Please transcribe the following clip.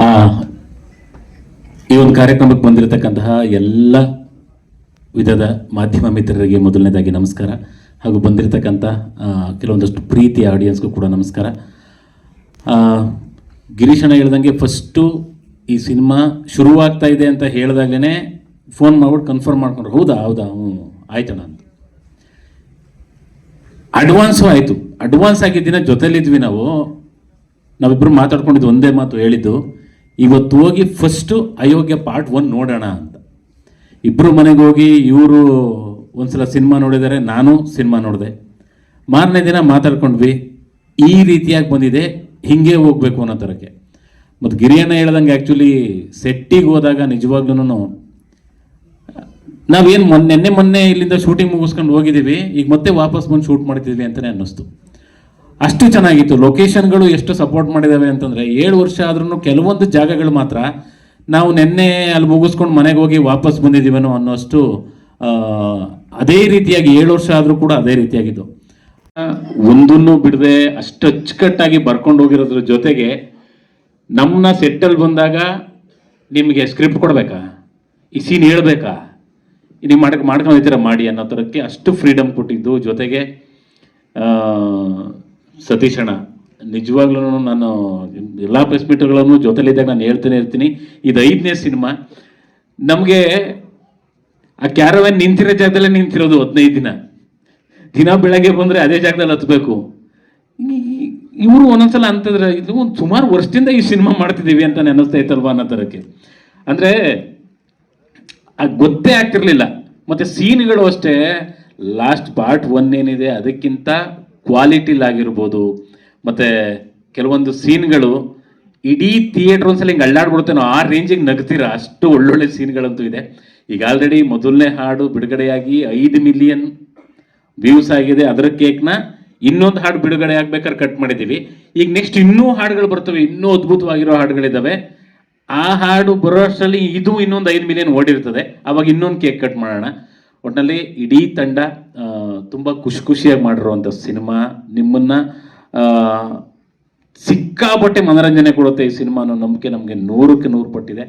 ಆ ಈ ಒಂದು ಕಾರ್ಯಕ್ರಮಕ್ಕೆ ಬಂದಿರತಕ್ಕಂತಹ ಎಲ್ಲ ವಿಧದ ಮಾಧ್ಯಮ ಮಿತ್ರರಿಗೆ ಮೊದಲನೇದಾಗಿ ನಮಸ್ಕಾರ, ಹಾಗೂ ಬಂದಿರತಕ್ಕಂಥ ಕೆಲವೊಂದಷ್ಟು ಪ್ರೀತಿಯ ಆಡಿಯನ್ಸ್ಗೂ ಕೂಡ ನಮಸ್ಕಾರ. ಗಿರೀಶಣ್ಣ ಹೇಳ್ದಂಗೆ ಫಸ್ಟು ಈ ಸಿನಿಮಾ ಶುರುವಾಗ್ತಾ ಇದೆ ಅಂತ ಹೇಳಿದಾಗಲೇ ಫೋನ್ ಮಾಡ್ಬಿಟ್ಟು ಕನ್ಫರ್ಮ್ ಮಾಡ್ಕೊಂಡ್ರು, ಹೌದಾ ಹೌದಾ ಹ್ಞೂ ಆಯ್ತಣ್ಣ ಅಂತ. ಅಡ್ವಾನ್ಸು ಆಯಿತು. ಅಡ್ವಾನ್ಸ್ ಆಗಿದ್ದಿನ ಜೊತೆಲಿದ್ವಿ ನಾವಿಬ್ಬರು ಮಾತಾಡ್ಕೊಂಡಿದ್ದು ಒಂದೇ ಮಾತು ಹೇಳಿದ್ದು, ಇವತ್ತು ಹೋಗಿ ಫಸ್ಟು ಅಯೋಗ್ಯ ಪಾರ್ಟ್ 1 ನೋಡೋಣ ಅಂತ. ಇಬ್ಬರು ಮನೆಗೆ ಹೋಗಿ ಇವರು ಒಂದ್ಸಲ ಸಿನಿಮಾ ನೋಡಿದ್ದಾರೆ, ನಾನು ಸಿನಿಮಾ ನೋಡಿದೆ. ಮಾರನೇ ದಿನ ಮಾತಾಡ್ಕೊಂಡ್ವಿ, ಈ ರೀತಿಯಾಗಿ ಬಂದಿದೆ, ಹಿಂಗೆ ಹೋಗ್ಬೇಕು ಅನ್ನೋ ಥರಕ್ಕೆ. ಮತ್ತು ಗಿರಿಯಣ್ಣ ಹೇಳ್ದಂಗೆ ಆ್ಯಕ್ಚುಲಿ ಸೆಟ್ಟಿಗೆ ಹೋದಾಗ ನಿಜವಾಗ್ಲೂ ನಾವೇನು ಮೊನ್ನೆ ಇಲ್ಲಿಂದ ಶೂಟಿಂಗ್ ಮುಗಿಸ್ಕೊಂಡು ಹೋಗಿದ್ದೀವಿ, ಈಗ ಮತ್ತೆ ವಾಪಸ್ ಬಂದು ಶೂಟ್ ಮಾಡ್ತಿದ್ವಿ ಅಂತಲೇ ಅನ್ನಿಸ್ತು. ಅಷ್ಟು ಚೆನ್ನಾಗಿತ್ತು. ಲೊಕೇಶನ್ಗಳು ಎಷ್ಟು ಸಪೋರ್ಟ್ ಮಾಡಿದ್ದಾವೆ ಅಂತಂದರೆ 7 ವರ್ಷ ಆದ್ರೂ ಕೆಲವೊಂದು ಜಾಗಗಳು ಮಾತ್ರ ನಾವು ನೆನ್ನೆ ಅಲ್ಲಿ ಮುಗಿಸ್ಕೊಂಡು ಮನೆಗೆ ಹೋಗಿ ವಾಪಸ್ ಬಂದಿದ್ದೀವೇನೋ ಅನ್ನೋಷ್ಟು ಅದೇ ರೀತಿಯಾಗಿ 7 ವರ್ಷ ಆದರೂ ಕೂಡ ಅದೇ ರೀತಿಯಾಗಿತ್ತು. ಒಂದನ್ನು ಬಿಡದೆ ಅಷ್ಟು ಅಚ್ಚುಕಟ್ಟಾಗಿ ಬರ್ಕೊಂಡು ಹೋಗಿರೋದ್ರ ಜೊತೆಗೆ ನಮ್ಮನ್ನ ಸೆಟ್ಟಲ್ಲಿ ಬಂದಾಗ ನಿಮಗೆ ಸ್ಕ್ರಿಪ್ಟ್ ಕೊಡಬೇಕಾ, ಈ ಸೀನ್ ಹೇಳ್ಬೇಕಾ, ನೀವು ಮಾಡ್ಕೊಂಡಿದ್ದೀರ ಮಾಡಿ ಅನ್ನೋ ಥರಕ್ಕೆ ಅಷ್ಟು ಫ್ರೀಡಮ್ ಕೊಟ್ಟಿದ್ದು. ಜೊತೆಗೆ ಸತೀಶಣ್ಣ ನಿಜವಾಗ್ಲೂ ನಾನು ಎಲ್ಲ ಪ್ರೆಸ್ ಮೀಟ್ಗಳನ್ನು ಜೊತೆಲಿದ್ದಾಗ ನಾನು ಹೇಳ್ತಾನೆ ಇರ್ತೀನಿ, ಇದು 5ನೇ ಸಿನಿಮಾ. ನಮಗೆ ಆ ಕ್ಯಾರವ್ಯಾನ್ ನಿಂತಿರೋ ಜಾಗದಲ್ಲೇ ನಿಂತಿರೋದು 15 ದಿನ ಬೆಳಗ್ಗೆ ಬಂದರೆ ಅದೇ ಜಾಗದಲ್ಲಿ ಹತ್ಬೇಕು. ಇವರು ಒಂದೊಂದ್ಸಲ ಅಂತಿದ್ರೆ ಇದು ಒಂದು ಸುಮಾರು ವರ್ಷದಿಂದ ಈ ಸಿನಿಮಾ ಮಾಡ್ತಿದ್ದೀವಿ ಅಂತ ಅನ್ನಿಸ್ತಾ ಇತ್ತಲ್ವ ಅನ್ನೋ ಥರಕ್ಕೆ. ಅಂದರೆ ಗೊತ್ತೇ ಆಗ್ತಿರ್ಲಿಲ್ಲ. ಮತ್ತು ಸೀನ್ಗಳು ಅಷ್ಟೇ, ಲಾಸ್ಟ್ ಪಾರ್ಟ್ 1 ಏನಿದೆ ಅದಕ್ಕಿಂತ ಕ್ವಾಲಿಟಿಲಾಗಿರ್ಬೋದು, ಮತ್ತು ಕೆಲವೊಂದು ಸೀನ್ಗಳು ಇಡೀ ಥಿಯೇಟ್ರ್ ಒಂದ್ಸಲ ಹಿಂಗೆ ಅಳ್ಳಾಡ್ಬಿಡುತ್ತೆ, ನಾವು ಆ ರೇಂಜಿಗೆ ನಗ್ತೀರ, ಅಷ್ಟು ಒಳ್ಳೊಳ್ಳೆ ಸೀನ್ಗಳಂತೂ ಇದೆ. ಈಗ ಆಲ್ರೆಡಿ ಮೊದಲನೇ ಹಾಡು ಬಿಡುಗಡೆಯಾಗಿ 5 ಮಿಲಿಯನ್ ವ್ಯೂಸ್ ಆಗಿದೆ. ಅದರ ಕೇಕ್ನ ಇನ್ನೊಂದು ಹಾಡು ಬಿಡುಗಡೆ ಆಗ್ಬೇಕಾದ್ರೆ ಕಟ್ ಮಾಡಿದ್ದೀವಿ. ಈಗ ನೆಕ್ಸ್ಟ್ ಇನ್ನೂ ಹಾಡುಗಳು ಬರ್ತವೆ, ಇನ್ನೂ ಅದ್ಭುತವಾಗಿರೋ ಹಾಡುಗಳಿದ್ದಾವೆ. ಆ ಹಾಡು ಬರೋ ಅಷ್ಟರಲ್ಲಿ ಇದು ಇನ್ನೊಂದು 5 ಮಿಲಿಯನ್ ಓಡಿರ್ತದೆ, ಅವಾಗ ಇನ್ನೊಂದು ಕೇಕ್ ಕಟ್ ಮಾಡೋಣ. ಒಟ್ಟಿನಲ್ಲಿ ಇಡೀ ತಂಡ ತುಂಬ ಖುಷಿಯಾಗಿ ಮಾಡಿರುವಂಥ ಸಿನಿಮಾ. ನಿಮ್ಮನ್ನು ಸಿಕ್ಕಾಪಟ್ಟೆ ಮನೋರಂಜನೆ ಕೊಡುತ್ತೆ ಈ ಸಿನಿಮಾ ಅನ್ನೋ ನಂಬಿಕೆ ನಮಗೆ 100ಕ್ಕೆ 100 ಪಟ್ಟಿದೆ.